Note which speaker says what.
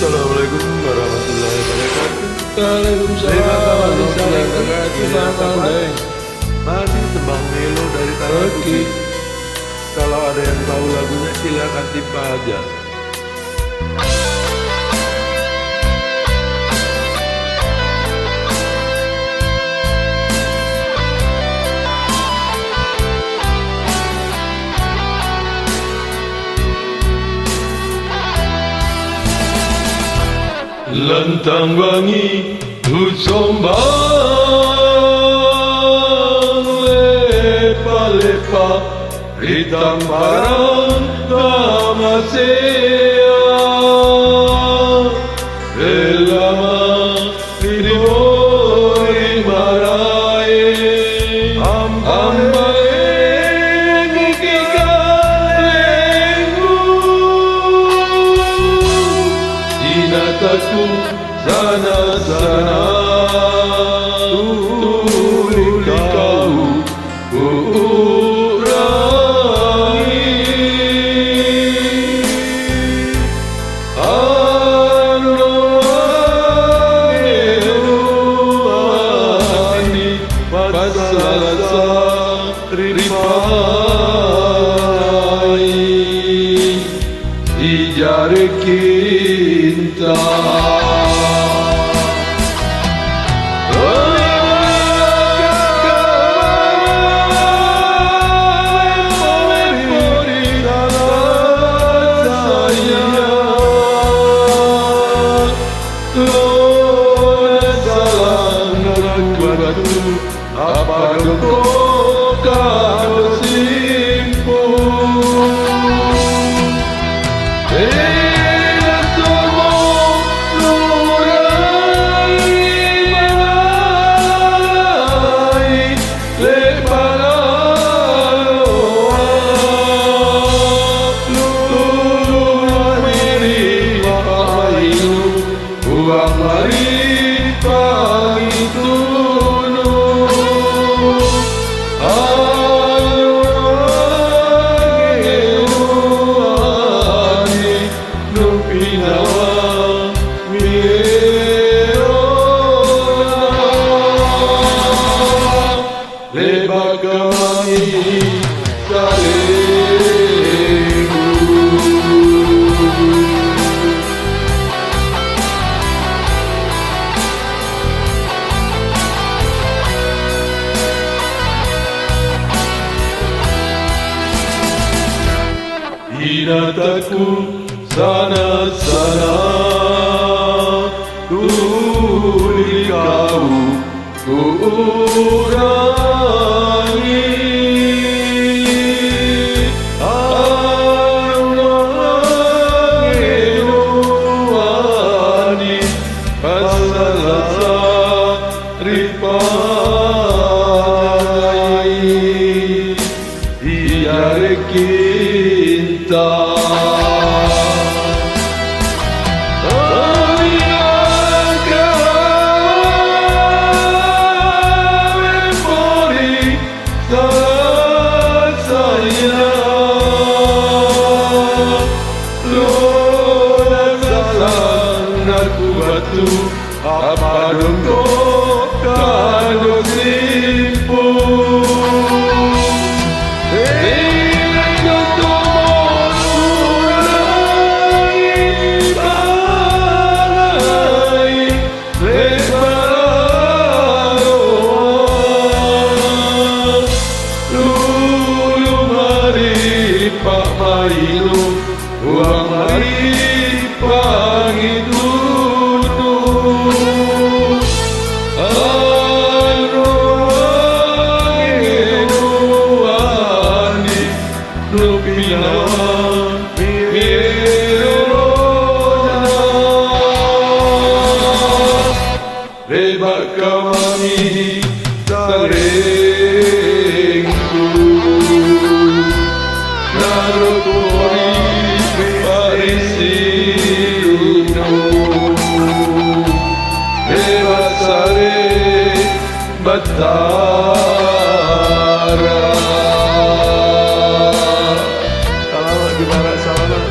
Speaker 1: Assalamualaikum warahmatullahi wabarakatuh.
Speaker 2: Waalaikumsalam warahmatullahi wabarakatuh.
Speaker 1: Masih tembang melo dari Tanah Putih. Kalau ada yang tahu lagunya silakan timpa aja. Lentang wangi usombang lepa-lepa hitam parang tamasea relama libori marai ambae ngikikalengu inataku sana-sana tuli kau urangi anuani pasalasa ripai ijare kinta. Apa kau kau simpu? Inataku sana-sana tuli kau urangi anuani pasalasa ripai ijare kinta. Apa dongko kado simpu Pak Marilu uang mari pangitu Rebak kami saringku narokori parisinu Rebak sare batara Salamat di barat salamat.